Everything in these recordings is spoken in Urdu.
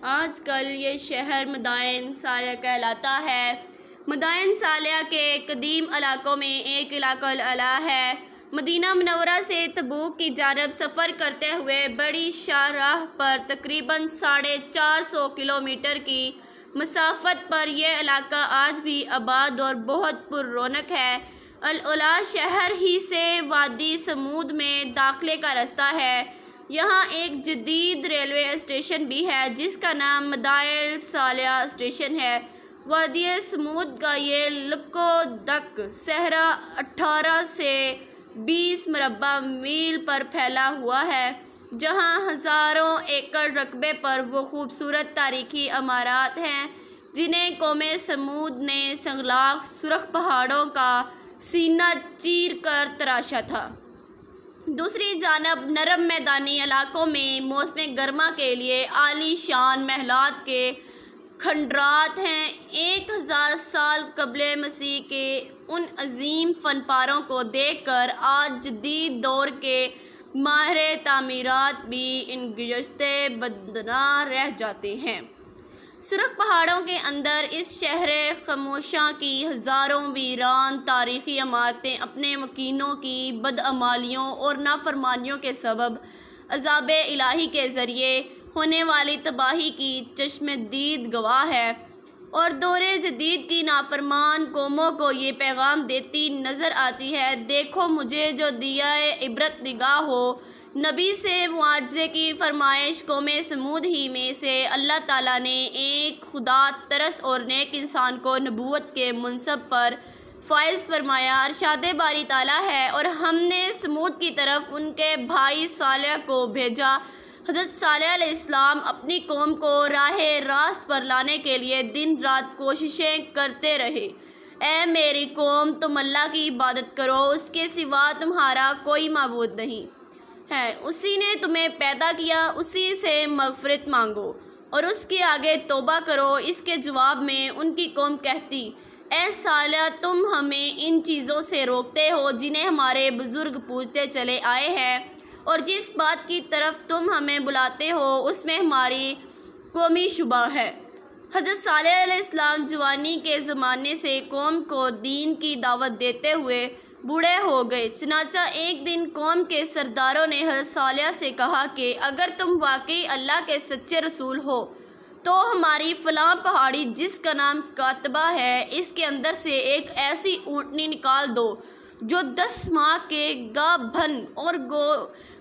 آج کل یہ شہر مدائن صالح کہلاتا ہے۔ مدائن صالح کے قدیم علاقوں میں ایک علاقہ الاعلیٰ ہے۔ مدینہ منورہ سے تبوک کی جانب سفر کرتے ہوئے بڑی شاہراہ پر تقریباً 450 کلومیٹر کی مسافت پر یہ علاقہ آج بھی آباد اور بہت پر رونق ہے۔ الاعلیٰ شہر ہی سے وادی سمود میں داخلے کا رستہ ہے۔ یہاں ایک جدید ریلوے اسٹیشن بھی ہے جس کا نام مدائن صالح اسٹیشن ہے۔ وادی سمود کا یہ لکودک صحرا 18 سے 20 مربع میل پر پھیلا ہوا ہے، جہاں ہزاروں ایکڑ رقبے پر وہ خوبصورت تاریخی عمارات ہیں جنہیں قوم سمود نے سنگلاخ سرخ پہاڑوں کا سینہ چیر کر تراشا تھا۔ دوسری جانب نرم میدانی علاقوں میں موسم گرما کے لیے عالی شان محلات کے کھنڈرات ہیں۔ 1000 سال قبل مسیح کے ان عظیم فن پاروں کو دیکھ کر آج جدید دور کے ماہر تعمیرات بھی ان گزشتہ بدنہ رہ جاتے ہیں۔ سرخ پہاڑوں کے اندر اس شہر خاموشاں کی ہزاروں ویران تاریخی عمارتیں اپنے مکینوں کی بدعمالیوں اور نافرمانیوں کے سبب عذاب الہی کے ذریعے ہونے والی تباہی کی چشم دید گواہ ہے، اور دور جدید کی نافرمان قوموں کو یہ پیغام دیتی نظر آتی ہے: دیکھو مجھے جو دیا عبرت نگاہ ہو۔ نبی سے معاوضے کی فرمائش۔ قوم سمود ہی میں سے اللہ تعالیٰ نے ایک خدا ترس اور نیک انسان کو نبوت کے منصب پر فائز فرمایا۔ ارشاد باری تعالیٰ ہے: اور ہم نے سمود کی طرف ان کے بھائی صالح کو بھیجا۔ حضرت صالح علیہ السلام اپنی قوم کو راہ راست پر لانے کے لیے دن رات کوششیں کرتے رہے۔ اے میری قوم، تم اللہ کی عبادت کرو، اس کے سوا تمہارا کوئی معبود نہیں ہے۔ اسی نے تمہیں پیدا کیا، اسی سے مغفرت مانگو اور اس کے آگے توبہ کرو۔ اس کے جواب میں ان کی قوم کہتی: اے صالح، تم ہمیں ان چیزوں سے روکتے ہو جنہیں ہمارے بزرگ پوجتے چلے آئے ہیں، اور جس بات کی طرف تم ہمیں بلاتے ہو اس میں ہماری قومی شبہ ہے۔ حضرت صالح علیہ السلام جوانی کے زمانے سے قوم کو دین کی دعوت دیتے ہوئے بوڑھے ہو گئے۔ چنانچہ ایک دن قوم کے سرداروں نے حضرت صالح سے کہا کہ اگر تم واقعی اللہ کے سچے رسول ہو تو ہماری فلاں پہاڑی جس کا نام کاتبہ ہے، اس کے اندر سے ایک ایسی اونٹنی نکال دو جو 10 ماہ کے گابھن اور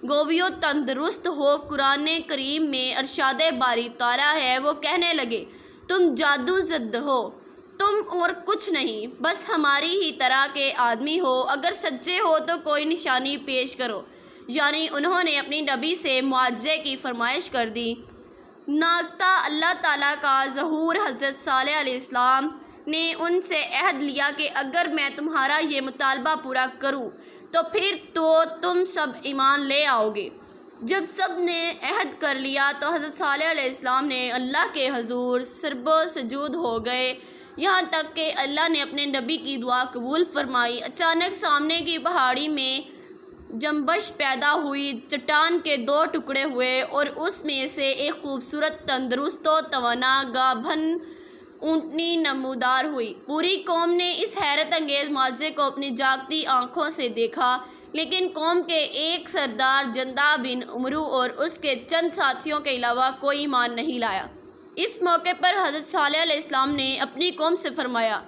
گویوں تندرست ہو۔ قرآن کریم میں ارشاد باری تعالیٰ ہے: وہ کہنے لگے، تم جادو زد ہو، تم اور کچھ نہیں، بس ہماری ہی طرح کے آدمی ہو، اگر سچے ہو تو کوئی نشانی پیش کرو۔ یعنی انہوں نے اپنی نبی سے معاوضے کی فرمائش کر دی۔ ناگتہ اللہ تعالیٰ کا ظہور۔ حضرت صالح علیہ السلام نے ان سے عہد لیا کہ اگر میں تمہارا یہ مطالبہ پورا کروں تو پھر تو تم سب ایمان لے آؤ گے۔ جب سب نے عہد کر لیا تو حضرت صالح علیہ السلام نے اللہ کے حضور سرب و سجود ہو گئے، یہاں تک کہ اللہ نے اپنے نبی کی دعا قبول فرمائی۔ اچانک سامنے کی پہاڑی میں جنبش پیدا ہوئی، چٹان کے 2 ٹکڑے ہوئے اور اس میں سے ایک خوبصورت تندرست و توانا گابھن اونٹنی نمودار ہوئی۔ پوری قوم نے اس حیرت انگیز معجزے کو اپنی جاگتی آنکھوں سے دیکھا، لیکن قوم کے ایک سردار جندہ بن عمرو اور اس کے چند ساتھیوں کے علاوہ کوئی ایمان نہیں لایا۔ اس موقع پر حضرت صالح علیہ السلام نے اپنی قوم سے فرمایا: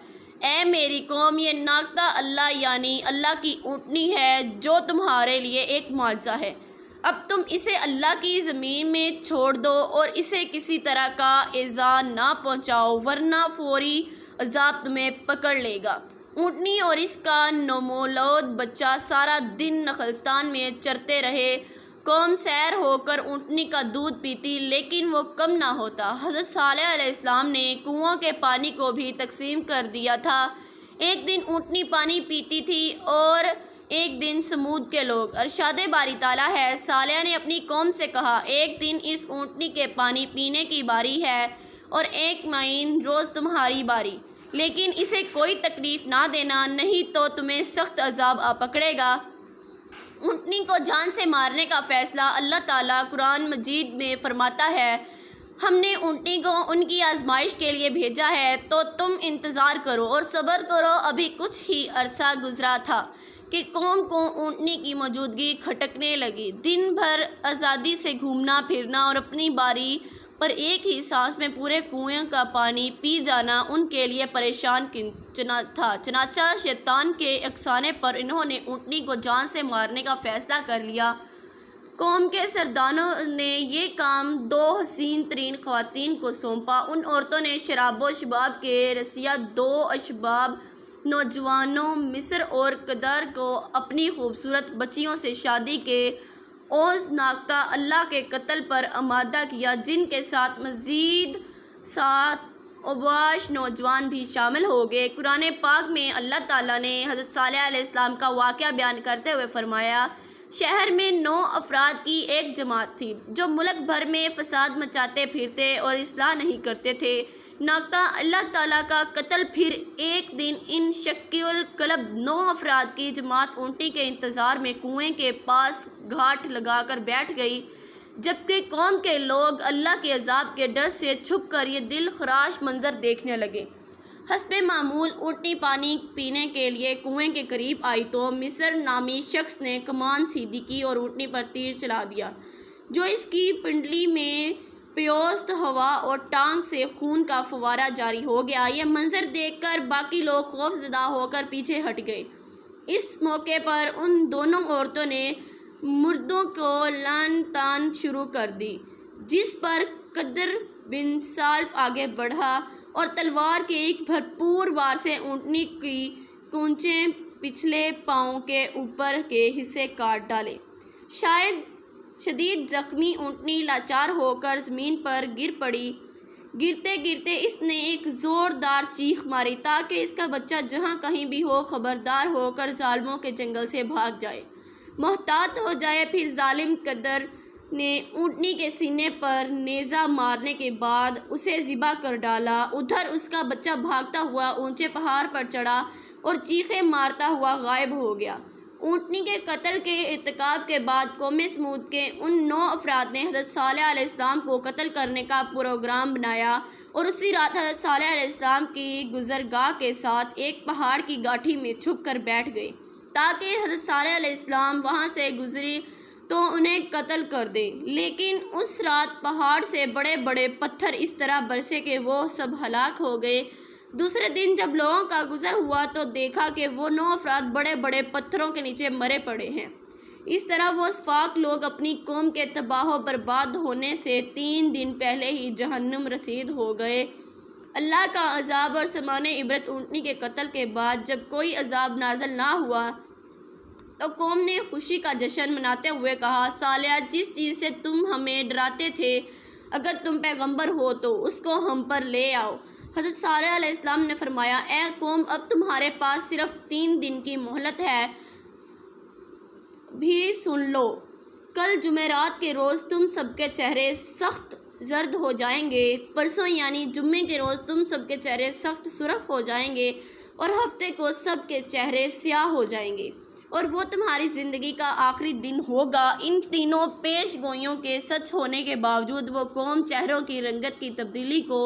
اے میری قوم، یہ ناگتہ اللہ یعنی اللہ کی اونٹنی ہے جو تمہارے لیے ایک معجزہ ہے۔ اب تم اسے اللہ کی زمین میں چھوڑ دو اور اسے کسی طرح کا ایذا نہ پہنچاؤ، ورنہ فوری عذاب تمہیں پکڑ لے گا۔ اونٹنی اور اس کا نومولود بچہ سارا دن نخلستان میں چرتے رہے۔ قوم سیر ہو کر اونٹنی کا دودھ پیتی، لیکن وہ کم نہ ہوتا۔ حضرت صالح علیہ السلام نے کنوؤں کے پانی کو بھی تقسیم کر دیا تھا۔ ایک دن اونٹنی پانی پیتی تھی اور ایک دن سمود کے لوگ۔ ارشاد باری تعالیٰ ہے: صالح نے اپنی قوم سے کہا، ایک دن اس اونٹنی کے پانی پینے کی باری ہے اور ایک معین روز تمہاری باری، لیکن اسے کوئی تکلیف نہ دینا، نہیں تو تمہیں سخت عذاب آ پکڑے گا۔ اونٹنی کو جان سے مارنے کا فیصلہ اللہ تعالیٰ قرآن مجید میں فرماتا ہے: ہم نے اونٹنی کو ان کی آزمائش کے لیے بھیجا ہے، تو تم انتظار کرو اور صبر کرو۔ ابھی کچھ ہی عرصہ گزرا تھا کہ قوم کو اونٹنی کی موجودگی کھٹکنے لگی۔ دن بھر آزادی سے گھومنا پھرنا اور اپنی باری پر ایک ہی سانس میں پورے کنویں کا پانی پی جانا ان کے لیے پریشان کن تھا۔ چنانچہ شیطان کے اکسانے پر انہوں نے اونٹنی کو جان سے مارنے کا فیصلہ کر لیا۔ قوم کے سرداروں نے یہ کام 2 حسین ترین خواتین کو سونپا۔ ان عورتوں نے شراب و شباب کے رسیا 2 اشباح نوجوانوں مصر اور قدر کو اپنی خوبصورت بچیوں سے شادی کے عوض ناقہ اللہ کے قتل پر آمادہ کیا، جن کے ساتھ مزید 7 اوباش نوجوان بھی شامل ہو گئے۔ قرآن پاک میں اللہ تعالیٰ نے حضرت صالح علیہ السلام کا واقعہ بیان کرتے ہوئے فرمایا، شہر میں 9 افراد کی ایک جماعت تھی جو ملک بھر میں فساد مچاتے پھرتے اور اصلاح نہیں کرتے تھے۔ ناقہ اللہ تعالیٰ کا قتل۔ پھر ایک دن ان شکی القلب 9 افراد کی جماعت اونٹنی کے انتظار میں کنویں کے پاس گھاٹ لگا کر بیٹھ گئی، جبکہ قوم کے لوگ اللہ کے عذاب کے ڈر سے چھپ کر یہ دل خراش منظر دیکھنے لگے۔ حسب معمول اونٹنی پانی پینے کے لیے کنویں کے قریب آئی تو مصر نامی شخص نے کمان سیدھی کی اور اونٹنی پر تیر چلا دیا، جو اس کی پنڈلی میں پیوست ہوا اور ٹانگ سے خون کا فوارہ جاری ہو گیا۔ یہ منظر دیکھ کر باقی لوگ خوف زدہ ہو کر پیچھے ہٹ گئے۔ اس موقع پر ان دونوں عورتوں نے مردوں کو لعن طعن شروع کر دی، جس پر قدر بن سالف آگے بڑھا اور تلوار کے ایک بھرپور وار سے اونٹنی کی کونچیں پچھلے پاؤں کے اوپر کے حصے کاٹ ڈالے۔ شدید زخمی اونٹنی لاچار ہو کر زمین پر گر پڑی۔ گرتے گرتے اس نے ایک زوردار چیخ ماری تاکہ اس کا بچہ جہاں کہیں بھی ہو خبردار ہو کر ظالموں کے جنگل سے بھاگ جائے، محتاط ہو جائے۔ پھر ظالم قدر نے اونٹنی کے سینے پر نیزہ مارنے کے بعد اسے ذبح کر ڈالا۔ ادھر اس کا بچہ بھاگتا ہوا اونچے پہاڑ پر چڑھا اور چیخیں مارتا ہوا غائب ہو گیا۔ اونٹنی کے قتل کے ارتکاب کے بعد قوم سمود کے ان 9 افراد نے حضرت صالح علیہ السلام کو قتل کرنے کا پروگرام بنایا اور اسی رات حضرت صالح علیہ السلام کی گزرگاہ کے ساتھ ایک پہاڑ کی گاٹھی میں چھپ کر بیٹھ گئے تاکہ حضرت صالح علیہ السلام وہاں سے گزری تو انہیں قتل کر دے۔ لیکن اس رات پہاڑ سے بڑے بڑے پتھر اس طرح برسے کہ وہ سب ہلاک ہو گئے۔ دوسرے دن جب لوگوں کا گزر ہوا تو دیکھا کہ وہ 9 افراد بڑے بڑے پتھروں کے نیچے مرے پڑے ہیں۔ اس طرح وہ اسفاق لوگ اپنی قوم کے تباہ و برباد ہونے سے 3 دن پہلے ہی جہنم رسید ہو گئے۔ اللہ کا عذاب اور سامان عبرت۔ اونٹنی کے قتل کے بعد جب کوئی عذاب نازل نہ ہوا تو قوم نے خوشی کا جشن مناتے ہوئے کہا، صالح، جس چیز سے تم ہمیں ڈراتے تھے، اگر تم پیغمبر ہو تو اس کو ہم پر لے آؤ۔ حضرت صالح علیہ السلام نے فرمایا، اے قوم، اب تمہارے پاس صرف 3 دن کی مہلت ہے، بھی سن لو۔ کل جمعرات کے روز تم سب کے چہرے سخت زرد ہو جائیں گے، پرسوں یعنی جمعے کے روز تم سب کے چہرے سخت سرخ ہو جائیں گے، اور ہفتے کو سب کے چہرے سیاہ ہو جائیں گے، اور وہ تمہاری زندگی کا آخری دن ہوگا۔ ان تینوں پیش گوئیوں کے سچ ہونے کے باوجود وہ قوم چہروں کی رنگت کی تبدیلی کو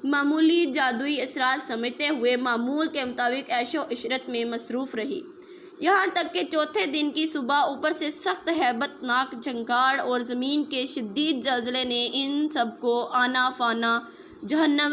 معمولی جادوئی اثرات سمجھتے ہوئے معمول کے مطابق عیش و عشرت میں مصروف رہی، یہاں تک کہ چوتھے دن کی صبح اوپر سے سخت ہیبت ناک جھنکاڑ اور زمین کے شدید زلزلے نے ان سب کو آنا فانا جہنم